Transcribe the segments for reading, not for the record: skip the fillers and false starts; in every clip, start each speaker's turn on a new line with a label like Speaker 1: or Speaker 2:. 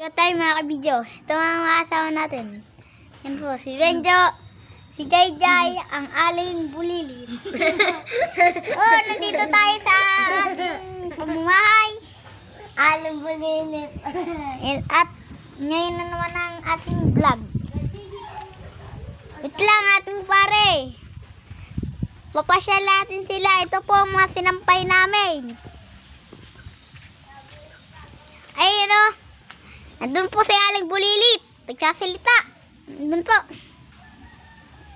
Speaker 1: Ito tayo mga kabidyo. Ito mga kasama natin. Yan po, si Benjo, si Jayjay, ang aling bulilit. Oh, nandito tayo sa ating pamumuhay.
Speaker 2: Aling bulilit.
Speaker 1: At ngayon na naman ang ating vlog. Wait lang ating pare. Papasyal natin sila. Ito po ang mga sinampay namin. Ayun o. Nandun po si Aling Bulilit. Nagsasalita. Nandun po.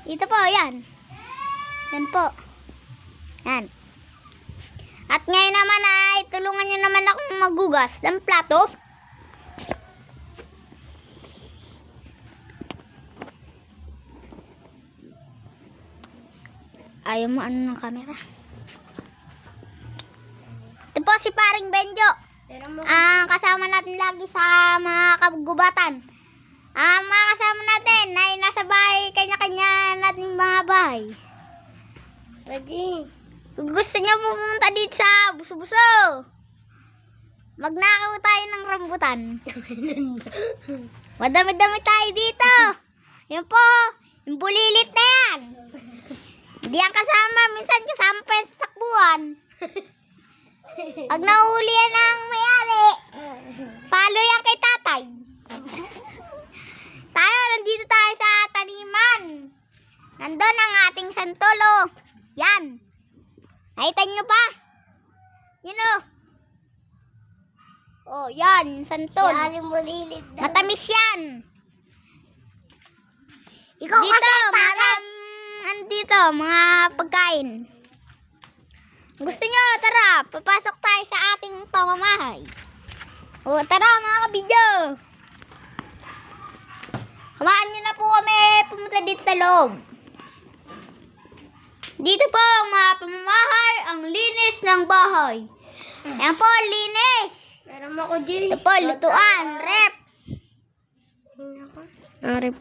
Speaker 1: Dito po, yan. Yan po. Yan. At ngayon naman ay tulungan nyo naman akong magugas ng plato. Ayaw mo ano ng camera. Ito po si paring Benjo. Ang kasama natin lagi sa mga kagubatan. Ang mga kasama natin ay nasa bahay, kanya-kanya natin mga bahay.
Speaker 2: Ready?
Speaker 1: Kung gusto nyo pumunta dito sa Buso-Buso, magnakaw tayo ng rambutan. Madami-dami tayo dito. Yan po, yung bulilit na yan. Hindi yan kasama, minsan kasama pa yan sa takbuhan. Pag nahuli yan ang mayari, palo yan kay tatay. Tayo, nandito tayo sa taniman. Nandun ang ating santolo. Yan. Nakita nyo pa? Yan o. Oh, yan, santol.
Speaker 2: Si Aling bulilit daw.
Speaker 1: Matamis yan.
Speaker 2: Ikaw
Speaker 1: Dito,
Speaker 2: kasi parang
Speaker 1: andito, mga pagkain. Gusto nyo, tara, papasok tayo sa ating pamamahay. O, tara mga kabidyo. Hamaan nyo na po kami pumunta dito sa loob. Dito po ang mga pamamahay, ang linis ng bahay. Ayan po, linis.
Speaker 2: meron ako dyan.
Speaker 1: Ito po, lutuan, rep.
Speaker 2: Rep.